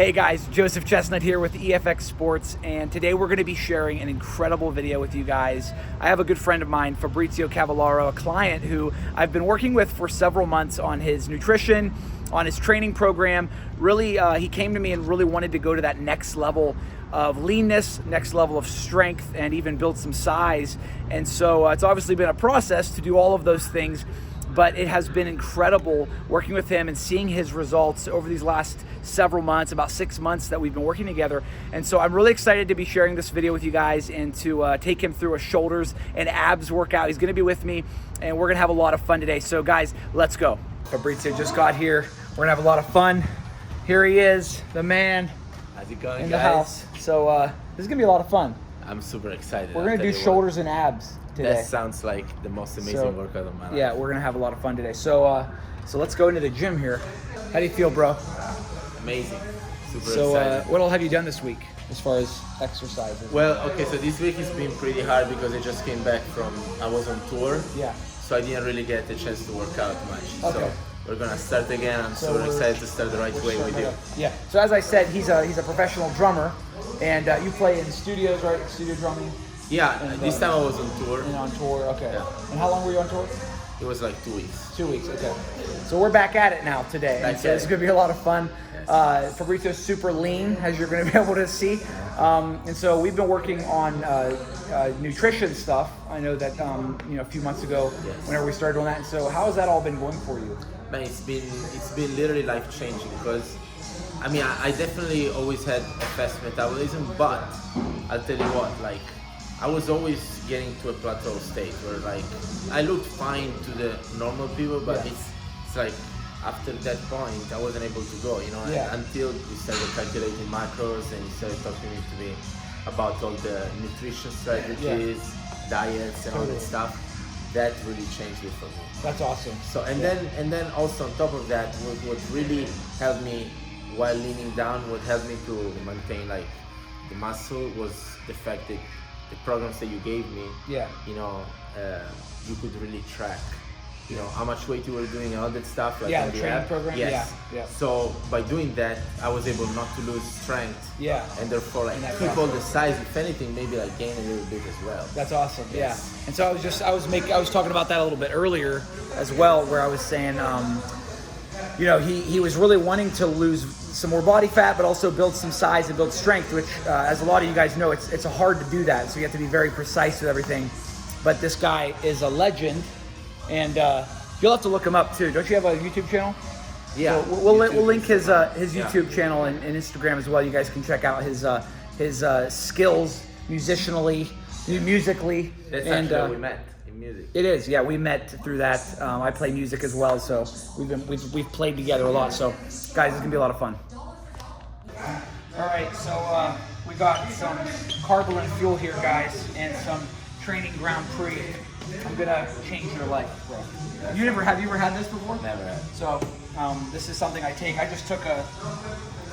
Hey guys, Joseph Chestnut here with EFX Sports, and today we're going to be sharing an incredible video with you guys. I have a good friend of mine, Fabrizio Cavallaro, a client who I've been working with for several months on his nutrition, on his training program. Really, he came to me and really wanted to go to that next level of leanness, next level of strength, and even build some size. And so it's obviously been a process to do all of those things, but it has been incredible working with him and seeing his results over these last several months, about 6 months that we've been working together. And so I'm really excited to be sharing this video with you guys and to take him through a shoulders and abs workout. He's gonna be with me and we're gonna have a lot of fun today. So guys, let's go. Fabrizio just got here. We're gonna have a lot of fun. Here he is, the man. How's it going, in guys? The house. So this is gonna be a lot of fun. I'm super excited. We're gonna do shoulders and abs today. That sounds like the most amazing workout of my life. Yeah, we're gonna have a lot of fun today. So let's go into the gym here. How do you feel, bro? Amazing. Super So excited. what all have you done this week as far as exercises? Well, okay, so this week has been pretty hard because I just came back I was on tour. Yeah. So I didn't really get the chance to work out much. Okay. So we're gonna start again. I'm super excited to start the right way with you. Yeah. So as I said, he's a professional drummer, and you play in studios, right? Studio drumming. Yeah, And, this time I was on tour. And on tour, okay. Yeah. And how long were you on tour? It was like 2 weeks. 2 weeks, okay. So we're back at it now today. And so it's gonna be a lot of fun. Fabrizio's super lean, as you're gonna be able to see. And so we've been working on nutrition stuff. I know that a few months ago, whenever we started on that. And so how has that all been going for you? Man, it's been literally life changing because I mean I definitely always had a fast metabolism, but I'll tell you what, like I was always getting to a plateau state where like I looked fine to the normal people, but it's like after that point I wasn't able to go, until we started calculating macros and he started talking to me about all the nutrition strategies, diets and all that stuff. That really changed it for me. That's awesome. So and then also on top of that, what really helped me while leaning down, what helped me to maintain like the muscle was the fact that the programs that you gave me, you could really track, how much weight you were doing and all that stuff. Like the training program. Yes. Yeah. So by doing that, I was able not to lose strength. Yeah. And therefore, like keep all the size. If anything, maybe like gain a little bit as well. That's awesome. Yes. Yeah. And so I was talking about that a little bit earlier as well, where I was saying, he was really wanting to lose some more body fat, but also build some size and build strength, which, as a lot of you guys know, it's hard to do that. So you have to be very precise with everything. But this guy is a legend, and you'll have to look him up too. Don't you have a YouTube channel? Yeah. So we'll link his YouTube channel and Instagram as well. You guys can check out his skills musically. That's actually how we met. Music. It is, yeah. We met through that. I play music as well, so we've played together a lot. So, guys, it's gonna be a lot of fun. All right, so we got some carbohydrate fuel here, guys, and some training ground pre. I'm gonna change your life, bro. Have you ever had this before? Never had. So this is something I take. I just took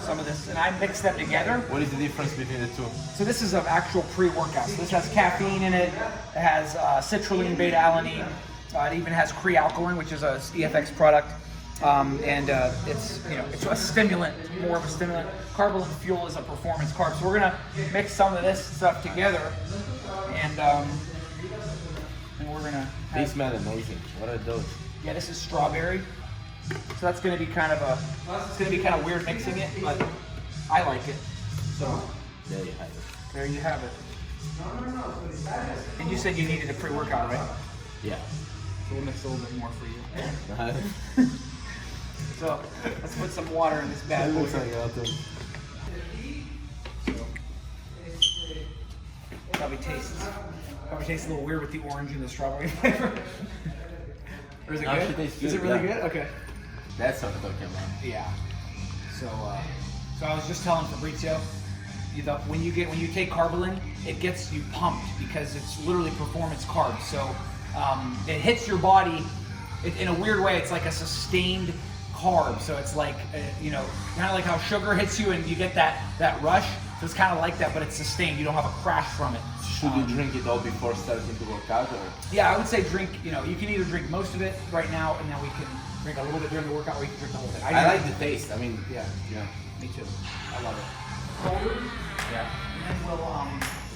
some of this and I mix them together. What is the difference between the two? So this is an actual pre-workout. So this has caffeine in it. It has citrulline, beta-alanine. It even has Crealkaline, which is a EFX product. And it's a stimulant, more of a stimulant. Carbohydrate fuel is a performance carb. So we're gonna mix some of this stuff together, and we're gonna. They smell amazing. What are those? Yeah, this is strawberry. So that's gonna be kind of weird mixing it, but I like it. So there you have it. There you have it. And you said you needed a pre-workout, right? Yeah. So we'll mix a little bit more for you. So let's put some water in this bad boy. Probably tastes a little weird with the orange and the strawberry flavor. Or is it good? Is it really good? Okay. That's what I'm talking about. Yeah. So I was just telling Fabrizio, when you take Carbolin, it gets you pumped because it's literally performance carbs. So it hits your body in a weird way. It's like a sustained carb. So it's like kind of like how sugar hits you and you get that rush. So it's kind of like that, but it's sustained. You don't have a crash from it. Should you drink it all before starting to work out, or? Yeah, I would say drink. You can either drink most of it right now, and then we can drink a little bit during the workout, or you can drink the whole thing. I like the taste. I mean, yeah. Me too. I love it. Shoulders. Yeah. And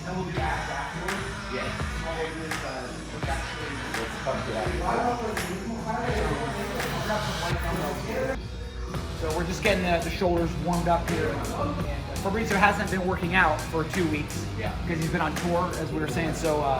then we'll do abs afterwards. Yeah. All we'll do is actually. Let's come to that. So we're just getting the shoulders warmed up here. And Fabrizio hasn't been working out for 2 weeks because he's been on tour, as we were saying. So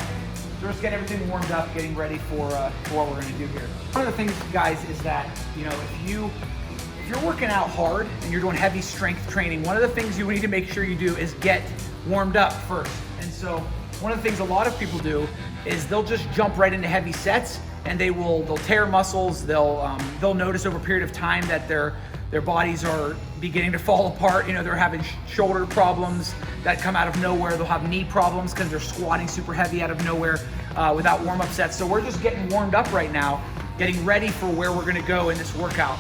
we're just getting everything warmed up, getting ready for what we're going to do here. One of the things, guys, is that if you're working out hard and you're doing heavy strength training, one of the things you need to make sure you do is get warmed up first. And so one of the things a lot of people do is they'll just jump right into heavy sets, and they'll tear muscles. They'll notice over a period of time that their bodies are beginning to fall apart. They're having shoulder problems that come out of nowhere. They'll have knee problems because they're squatting super heavy out of nowhere without warm-up sets. So we're just getting warmed up right now, getting ready for where we're gonna go in this workout.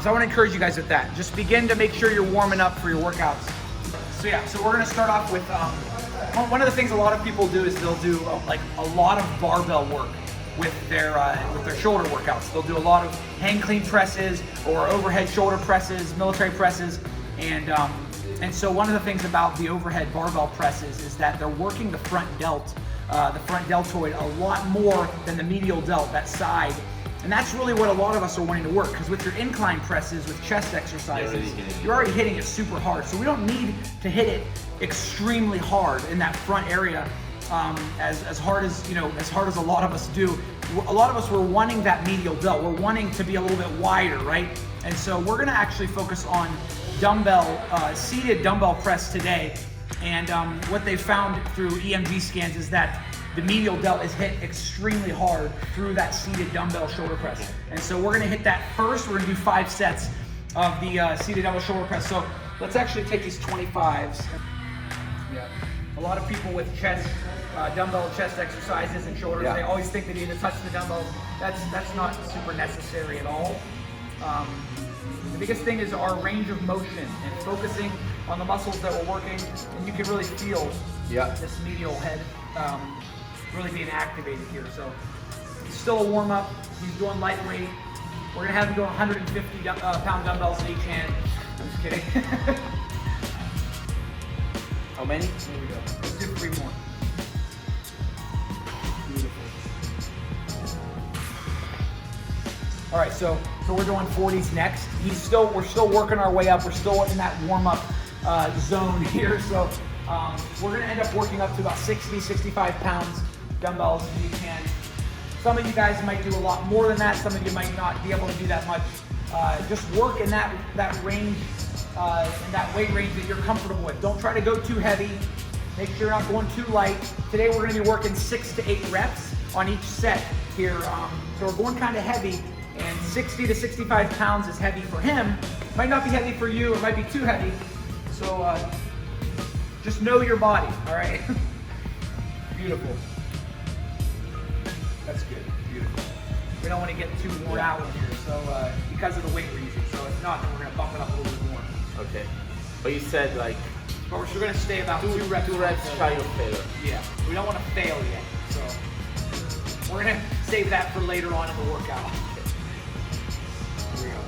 So I wanna encourage you guys with that. Just begin to make sure you're warming up for your workouts. So we're gonna start off with, one of the things a lot of people do is they'll do like a lot of barbell work with their shoulder workouts. They'll do a lot of hang clean presses or overhead shoulder presses, military presses, and so one of the things about the overhead barbell presses is that they're working the front delt, the front deltoid a lot more than the medial delt, that side. And that's really what a lot of us are wanting to work, because with your incline presses, with chest exercises, you're already hitting it super hard. So we don't need to hit it extremely hard in that front area. As hard as a lot of us do. A lot of us were wanting that medial delt. We're wanting to be a little bit wider, right? And so we're gonna actually focus on seated dumbbell press today. And what they found through EMG scans is that the medial delt is hit extremely hard through that seated dumbbell shoulder press. And so we're gonna hit that first. We're gonna do 5 sets of the seated dumbbell shoulder press. So let's actually take these 25s. Yeah. A lot of people with dumbbell chest exercises and shoulders, they always think they need to touch the dumbbells. That's not super necessary at all. The biggest thing is our range of motion and focusing on the muscles that we're working, and you can really feel this medial head really being activated here. So it's still a warm up. He's doing lightweight. We're gonna have him doing 150 pound dumbbells in each hand. I'm just kidding. How many? There we go. Let's do 3 more. Beautiful. All right, so we're doing 40s next. We're still working our way up. We're still in that warm-up zone here. So we're gonna end up working up to about 60, 65 pounds dumbbells in each hand. Some of you guys might do a lot more than that. Some of you might not be able to do that much. Just work in that range, in that weight range that you're comfortable with. Don't try to go too heavy. Make sure you're not going too light. Today we're gonna be working 6 to 8 reps on each set here. So we're going kind of heavy, and 60 to 65 pounds is heavy for him. Might not be heavy for you, it might be too heavy. So just know your body, all right? Beautiful. That's good, beautiful. We don't want to get too worn out here, so because of the weight we're using. So if not, then we're gonna bump it up a little bit more. Okay. But you said like... But we're gonna stay about 2 reps. 2 reps shy of failure. Yeah, we don't want to fail yet. So we're gonna save that for later on in the workout. Here we go.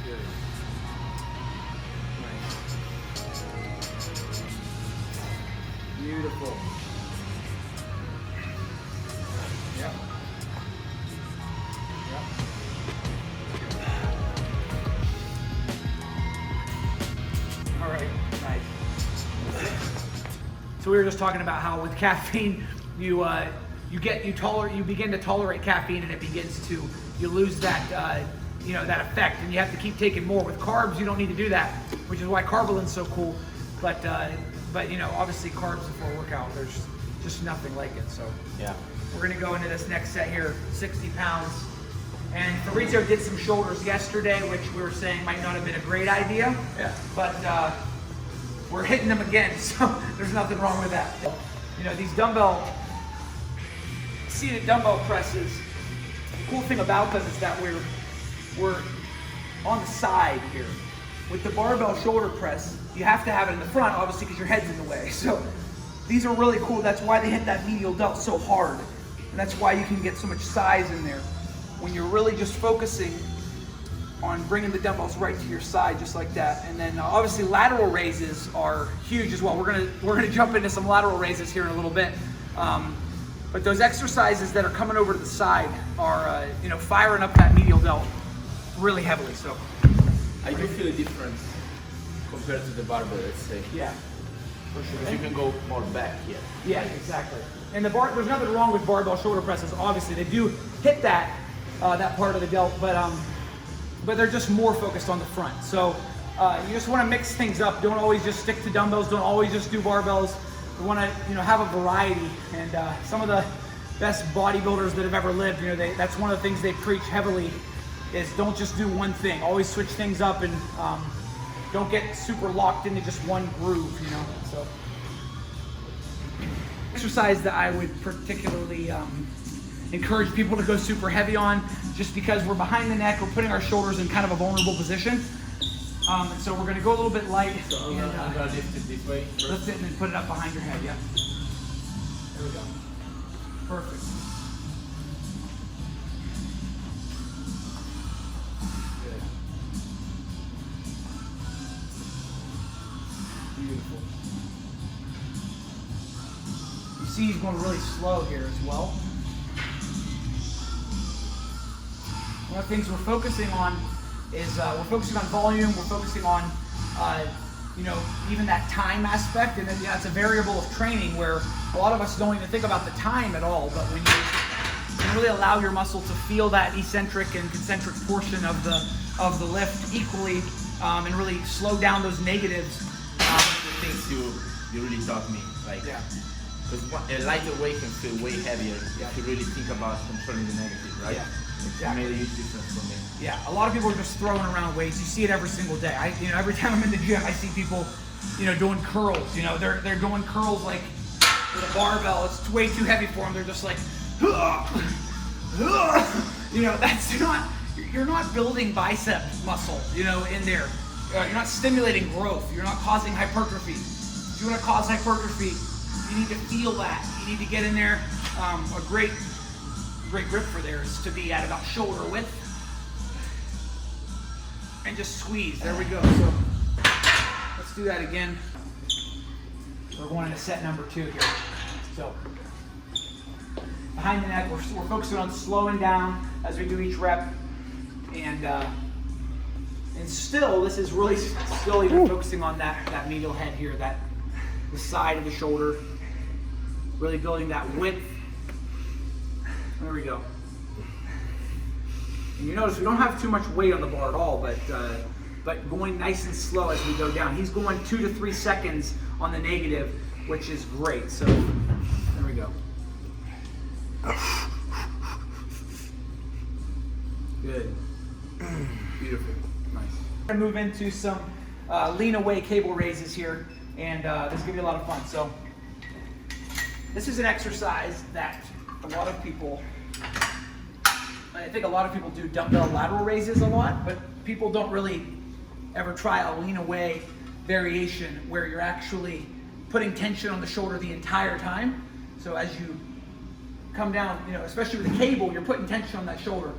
Good. Nice. Beautiful. Yep. Yep. All right, nice. So we were just talking about how with caffeine, you begin to tolerate caffeine, and you lose that that effect, and you have to keep taking more. With carbs, you don't need to do that, which is why Carbolin's so cool. But obviously carbs before a workout, there's just nothing like it. So we're gonna go into this next set here, 60 pounds. And Fabrizio did some shoulders yesterday, which we were saying might not have been a great idea. Yeah. But we're hitting them again, so there's nothing wrong with that. These seated dumbbell presses, the cool thing about them is that we're on the side here. With the barbell shoulder press, you have to have it in the front, obviously, because your head's in the way. So these are really cool. That's why they hit that medial delt so hard. And that's why you can get so much size in there. When you're really just focusing on bringing the dumbbells right to your side, just like that. And then obviously lateral raises are huge as well. We're gonna jump into some lateral raises here in a little bit. But those exercises that are coming over to the side are, firing up that medial delt really heavily. So I do feel a difference compared to the barbell, let's say. yeah, for sure. You can go more back here. Yeah, exactly. And there's nothing wrong with barbell shoulder presses. Obviously, they do hit that part of the delt, but they're just more focused on the front. So you just want to mix things up. Don't always just stick to dumbbells. Don't always just do barbells. You want to have a variety. And some of the best bodybuilders that have ever lived, that's one of the things they preach heavily is don't just do one thing. Always switch things up and don't get super locked into just one groove. So exercise that I would particularly encourage people to go super heavy on, just because we're behind the neck, we're putting our shoulders in kind of a vulnerable position. And so we're going to go a little bit light. So I'm gonna lift it this way. Lift it and then put it up behind your head. Yeah. There we go. Perfect. Good. Beautiful. You see he's going really slow here as well. One of the things we're focusing on is we're focusing on volume, we're focusing on even that time aspect, and then it's a variable of training where a lot of us don't even think about the time at all, but when you really allow your muscle to feel that eccentric and concentric portion of the lift equally, and really slow down those negatives. The things you really taught me, because a lighter weight can feel way heavier if you really think about controlling the negative, right? Yeah. Exactly. It made a huge difference for me. Yeah, a lot of people are just throwing around weights. You see it every single day. Every time I'm in the gym, I see people, doing curls. They're doing curls like with a barbell. It's way too heavy for them. They're just like, that's not. You're not building bicep muscle, in there. You're not stimulating growth. You're not causing hypertrophy. If you want to cause hypertrophy, you need to feel that. You need to get in there. A great grip for there is to be at about shoulder width and just squeeze. There we go. So let's do that again. We're going into set number 2 here. So behind the neck, we're focusing on slowing down as we do each rep, and still this is really still even focusing on that medial head here, the side of the shoulder, really building that width. There we go. And you notice we don't have too much weight on the bar at all, but going nice and slow as we go down. He's going 2 to 3 seconds on the negative, which is great. So there we go. Good. Beautiful. Nice. We're gonna move into some lean away cable raises here, and this is gonna be a lot of fun. So this is an exercise that I think a lot of people do dumbbell lateral raises a lot, but people don't really ever try a lean away variation where you're actually putting tension on the shoulder the entire time. So as you come down, especially with the cable, you're putting tension on that shoulder.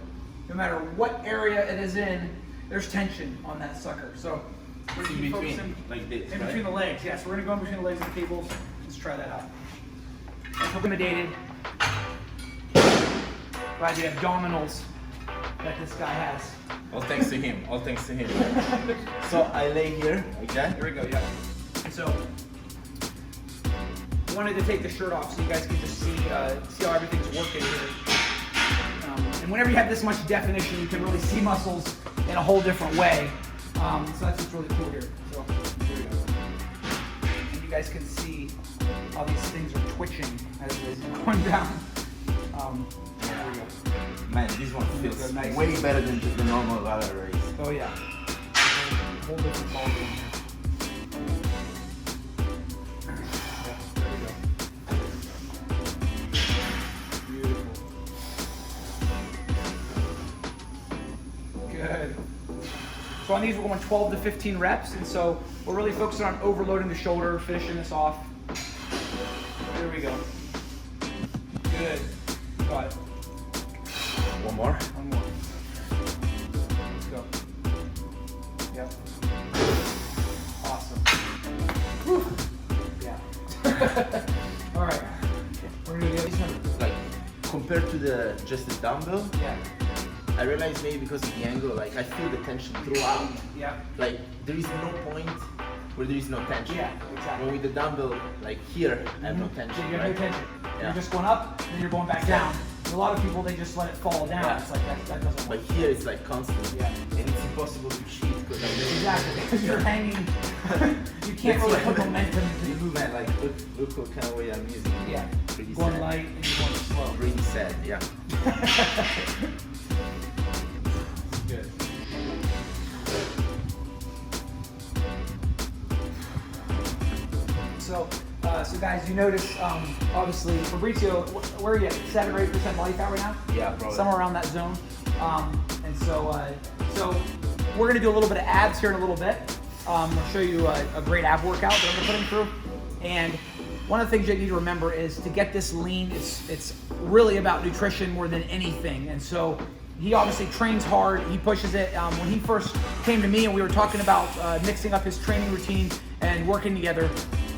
No matter what area it is in, there's tension on that sucker. So we're going to be focusing like this, in between the legs. Yeah, so we're going to go in between the legs and the cables. Let's try that out. Intimidated by the abdominals that this guy has. All thanks to him. All thanks to him. So I lay here like that. Here we go. Yeah. And so I wanted to take the shirt off so you guys can just see how everything's working here. And whenever you have this much definition, you can really see muscles in a whole different way. So that's what's really cool here. So here we go. And you guys can see how these things are twitching as they're going down. There we go. Man, this one feels nice. Way better than the normal lateral raise. Oh yeah. A whole different ball game here. Good. So on these we're going 12 to 15 reps, and so we're really focusing on overloading the shoulder, finishing this off. There we go. Good. Got it. One more. One more. Let's go. Yep. Awesome. Whew. Yeah. All right. We're gonna do this one. Like compared to just the dumbbell, Yeah. I realized maybe because of the angle, like I feel the tension throughout. Yeah. Like there is no point where there is no tension. Yeah, exactly. When with the dumbbell, like here, I have no tension. So you have right? no tension. Yeah. You're just going up, and then you're going back down. A lot of people, they just let it fall down. Yeah. It's like that doesn't But work. here it's like constant. Yeah. And it's impossible to cheat because Exactly, because you're hanging. You can't really put momentum into the movement. Like look what kind of way I'm using. Yeah. Pretty Going sad. light and you're going slow. Really sad. Yeah. Good. So guys, you notice, obviously, Fabrizio, where are you at? 7 or 8% body fat right now? Yeah, probably. Somewhere around that zone. And so we're gonna do a little bit of abs here in a little bit. I'll show you a great ab workout that I'm putting through. And one of the things you need to remember is to get this lean, it's really about nutrition more than anything. And so he obviously trains hard, he pushes it. When he first came to me and we were talking about mixing up his training routine and working together,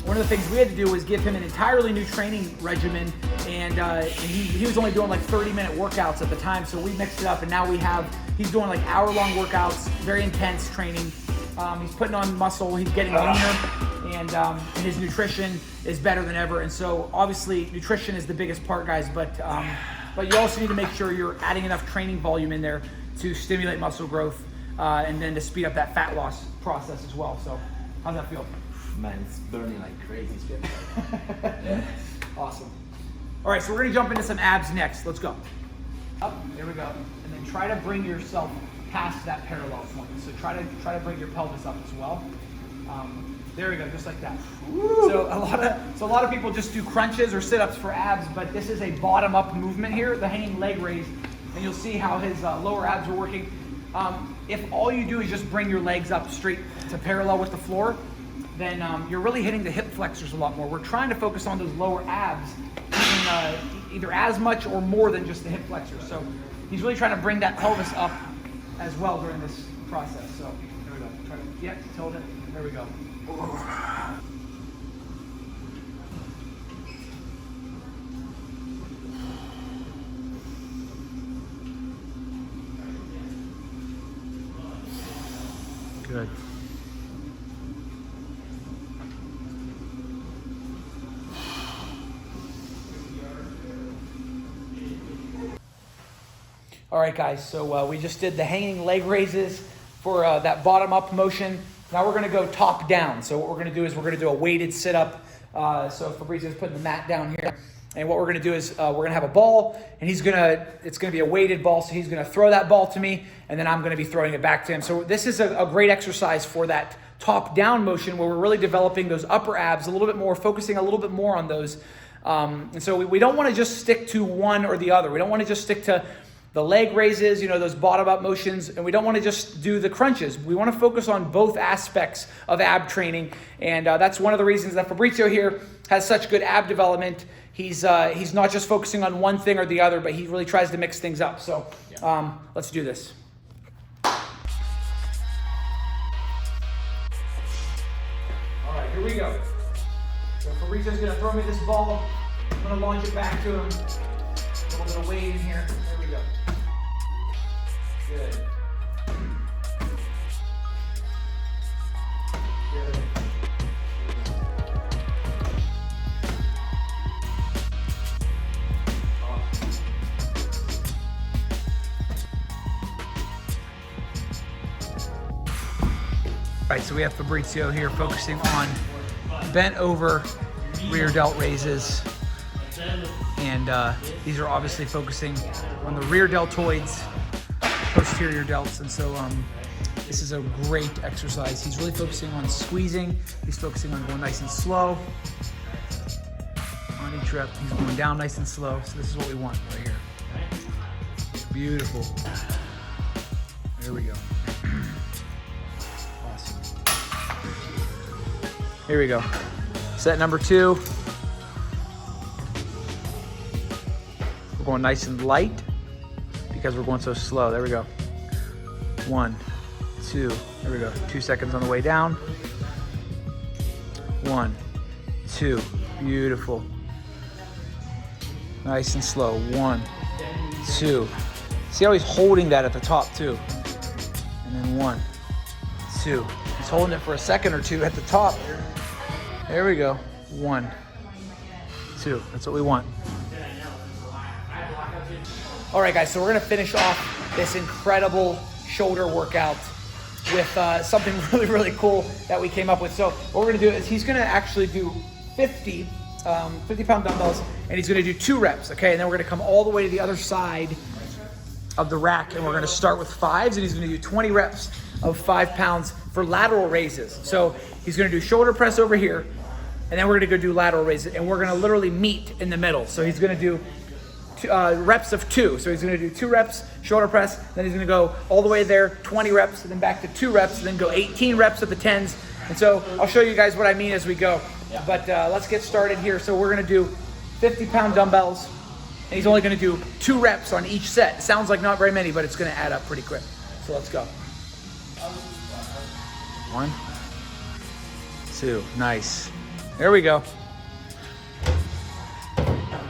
one of the things we had to do was give him an entirely new training regimen, and he was only doing like 30-minute workouts at the time, so we mixed it up, and now he's doing like hour-long workouts, very intense training. He's putting on muscle, he's getting leaner, and his nutrition is better than ever. And so obviously nutrition is the biggest part, guys, but you also need to make sure you're adding enough training volume in there to stimulate muscle growth, and then to speed up that fat loss process as well. So how's that feel? Man, it's burning like crazy. It's good. Awesome. All right, so we're gonna jump into some abs next. Let's go. Up, there we go. And then try to bring yourself past that parallel point. So try to bring your pelvis up as well. There we go, just like that. So a lot of people just do crunches or sit-ups for abs, but this is a bottom-up movement here, the hanging leg raise, and you'll see how his lower abs are working. If all you do is just bring your legs up straight to parallel with the floor, then you're really hitting the hip flexors a lot more. We're trying to focus on those lower abs, either as much or more than just the hip flexors. So he's really trying to bring that pelvis up as well during this process. So there we go. Try to, tilt it. There we go. Good. All right, guys, so we just did the hanging leg raises for that bottom-up motion. Now we're gonna go top down. So what we're gonna do is we're gonna do a weighted sit-up. So Fabrizio's putting the mat down here. And what we're gonna do is we're gonna have a ball, and it's gonna be a weighted ball, so he's gonna throw that ball to me, and then I'm gonna be throwing it back to him. So this is a great exercise for that top-down motion where we're really developing those upper abs a little bit more, focusing a little bit more on those. And so we don't wanna just stick to one or the other. We don't wanna just stick to the leg raises, those bottom-up motions, and we don't want to just do the crunches. We want to focus on both aspects of ab training, and that's one of the reasons that Fabrizio here has such good ab development. He's not just focusing on one thing or the other, but he really tries to mix things up. So let's do this. All right, here we go. So Fabrizio's going to throw me this ball. I'm going to launch it back to him. A little bit of weight in here. There we go. Good. Good. All right, so we have Fabrizio here focusing on bent over rear delt raises. And these are obviously focusing on the rear deltoids, posterior delts, and so this is a great exercise. He's really focusing on squeezing. He's focusing on going nice and slow. On each rep, he's going down nice and slow. So this is what we want right here. Beautiful. There we go. Awesome. Here we go. Set number 2. We're going nice and light because we're going so slow. There we go. 1, 2, there we go. 2 seconds on the way down. 1, 2, beautiful. Nice and slow. 1, 2. See how he's holding that at the top too. And then 1, 2. He's holding it for a second or two at the top. There we go. 1, 2. That's what we want. All right, guys, so we're gonna finish off this incredible shoulder workout with something really, really cool that we came up with. So what we're gonna do is he's gonna actually do 50 50-pound dumbbells, and he's gonna do 2 reps, okay? And then we're gonna come all the way to the other side of the rack, and we're gonna start with 5s, and he's gonna do 20 reps of 5 pounds for lateral raises. So he's gonna do shoulder press over here, and then we're gonna go do lateral raises, and we're gonna literally meet in the middle. So he's gonna do reps of 2. So he's gonna do 2 reps, shoulder press, then he's gonna go all the way there, 20 reps, and then back to 2 reps, and then go 18 reps of the 10s. And so I'll show you guys what I mean as we go. Yeah. But let's get started here. So we're gonna do 50-pound dumbbells, and he's only gonna do 2 reps on each set. It sounds like not very many, but it's gonna add up pretty quick. So let's go. 1, 2, nice. There we go.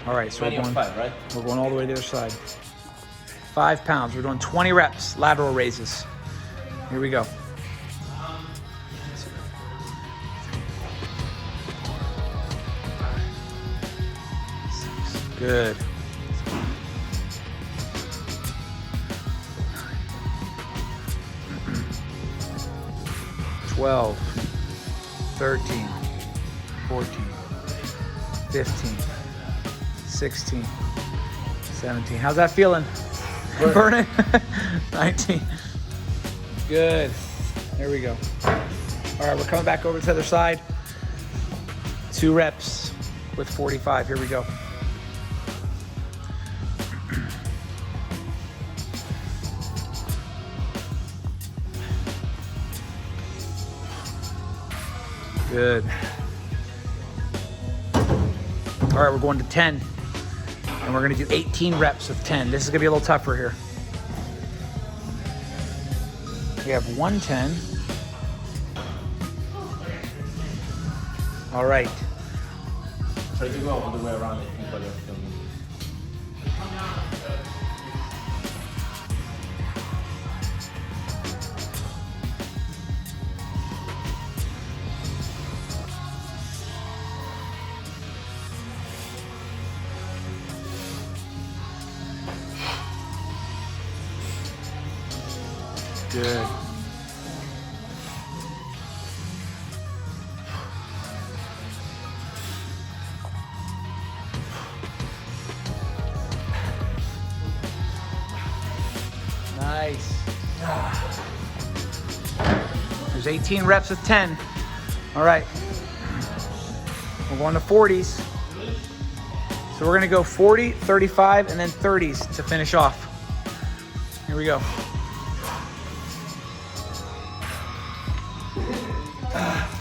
All right, so we're going, 5, right? We're going all the way to the other side. 5 pounds, we're doing 20 reps, lateral raises. Here we go. Good. 12, 13, 14, 15, 16, 17. How's that feeling? Burning? 19. Good. There we go. All right, we're coming back over to the other side. 2 reps with 45. Here we go. Good. All right, we're going to 10. And we're gonna do 18 reps of 10. This is gonna be a little tougher here. We have 110. All right. Try to go all the way around, I think, while you're filming. Good. Nice. There's 18 reps of 10. All right. We're going to 40s. So we're gonna go 40, 35, and then 30s to finish off. Here we go.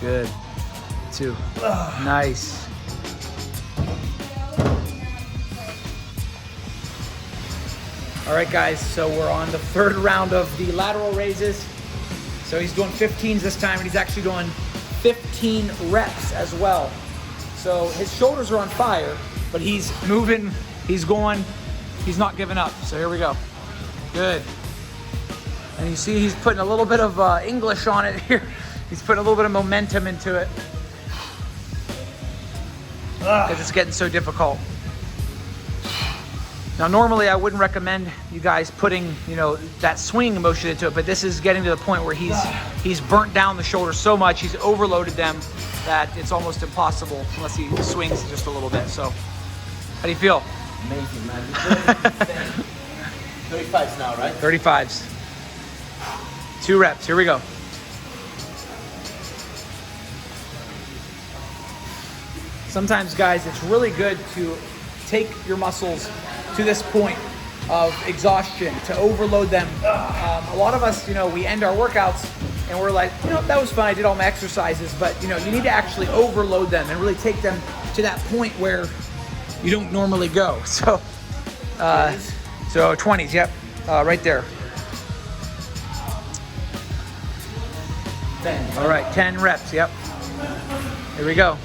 Good. 2. Nice. All right, guys, so we're on the 3rd round of the lateral raises. So he's doing 15s this time, and he's actually doing 15 reps as well. So his shoulders are on fire, but he's moving, he's going, he's not giving up. So here we go. Good. And you see he's putting a little bit of English on it here. He's putting a little bit of momentum into it because it's getting so difficult. Now, normally I wouldn't recommend you guys putting, that swing motion into it, but this is getting to the point where he's burnt down the shoulders so much, he's overloaded them that it's almost impossible unless he swings just a little bit. So, how do you feel? Amazing, man. 35s now, right? 35s. 2 reps. Here we go. Sometimes, guys, it's really good to take your muscles to this point of exhaustion, to overload them. A lot of us, we end our workouts and we're like, that was fun, I did all my exercises, but you need to actually overload them and really take them to that point where you don't normally go. So So 20s, yep, right there. 10. All right, 10 reps, yep. Here we go.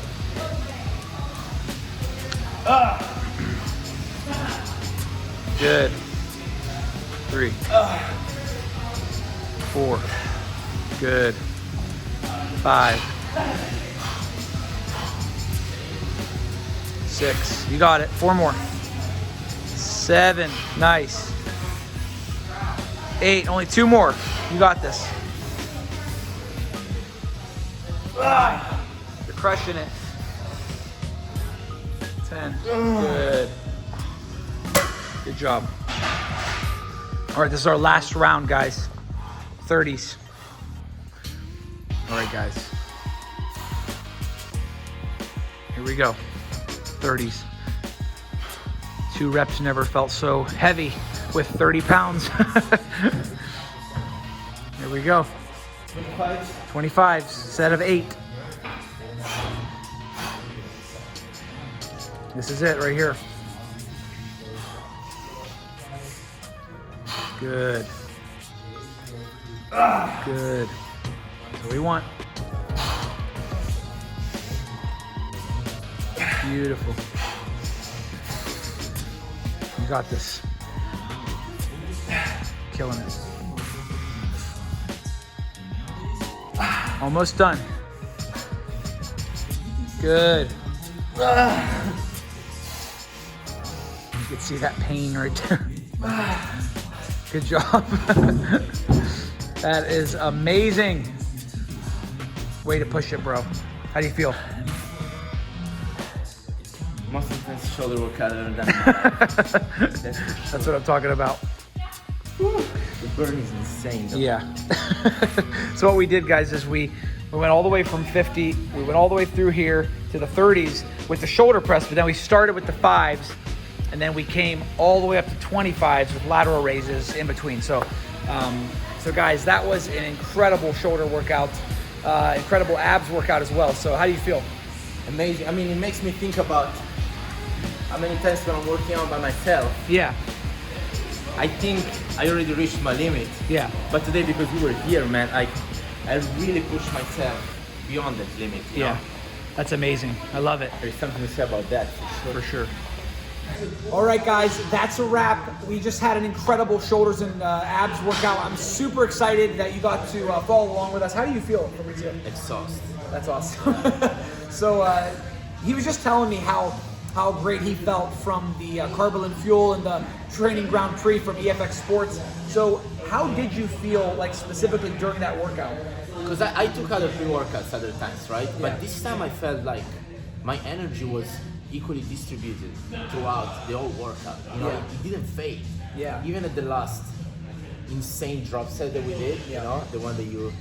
Good. 3. 4. Good. 5. 6. You got it. 4 more. 7. Nice. 8. Only 2 more. You got this. You're crushing it. 10. Good. Good job. All right, this is our last round, guys. 30s. All right, guys. Here we go. 30s. 2 reps never felt so heavy with 30 pounds. Here we go. 25s, set of 8. This is it right here. Good. Good. That's what we want. Beautiful. You got this. Killing it. Almost done. Good. You can see that pain right there. Good job. That is amazing. Way to push it, bro. How do you feel? Most intense shoulder workout I've ever done in my life. That's what I'm talking about. The burn is insane though. Yeah. So what we did, guys, is we went all the way from 50, we went all the way through here to the 30s with the shoulder press, but then we started with the 5s, and then we came all the way up to 25s with lateral raises in between. So guys, that was an incredible shoulder workout, incredible abs workout as well. So how do you feel? Amazing. I mean, it makes me think about how many times when I'm working out by myself, Yeah. I think I already reached my limit. Yeah. But today, because we were here, man, I really pushed myself beyond that limit. You know? That's amazing. I love it. There's something to say about that For sure. All right, guys, that's a wrap. We just had an incredible shoulders and abs workout. I'm super excited that you got to follow along with us. How do you feel, Fabrizio? Exhausted. That's awesome. So he was just telling me how great he felt from the Carbolin Fuel and the Training Ground Prix from EFX Sports. So how did you feel, like, specifically during that workout? Because I took other pre-workouts other times, right? Yeah. But this time I felt like my energy was equally distributed throughout the whole workout. You know, it didn't fade. Yeah. Even at the last insane drop set that we did, you know, the one that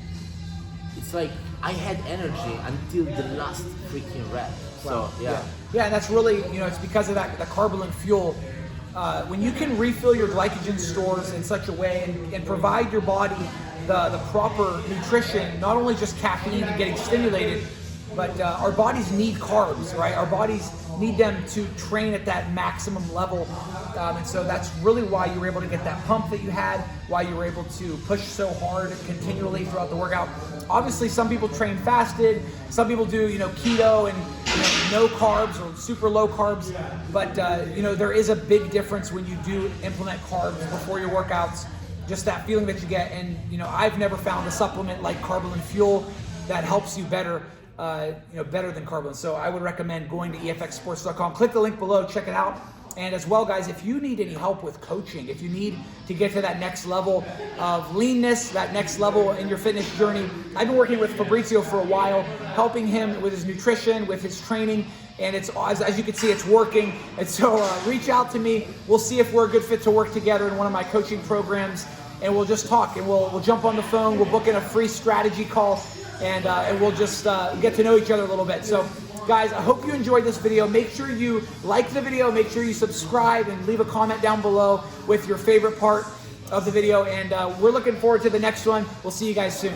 it's like I had energy until the last freaking rep. Wow. So yeah, and that's really, it's because of that, the Carbolin Fuel. When you can refill your glycogen stores in such a way and provide your body the proper nutrition, not only just caffeine and getting stimulated, but our bodies need carbs, right? Our bodies need them to train at that maximum level. And so that's really why you were able to get that pump that you had, why you were able to push so hard continually throughout the workout. Obviously, some people train fasted, some people do, keto and no carbs or super low carbs. But there is a big difference when you do implement carbs before your workouts. Just that feeling that you get, and I've never found a supplement like Carbolin Fuel that helps you better. Better than Carbolin. So I would recommend going to efxsports.com. Click the link below, check it out. And as well, guys, if you need any help with coaching, if you need to get to that next level of leanness, that next level in your fitness journey, I've been working with Fabrizio for a while, helping him with his nutrition, with his training, and it's, as you can see, it's working. And so reach out to me. We'll see if we're a good fit to work together in one of my coaching programs, and we'll just talk, and we'll jump on the phone. We'll book in a free strategy call, and we'll just get to know each other a little bit. So guys, I hope you enjoyed this video. Make sure you like the video, make sure you subscribe, and leave a comment down below with your favorite part of the video. And we're looking forward to the next one. We'll see you guys soon.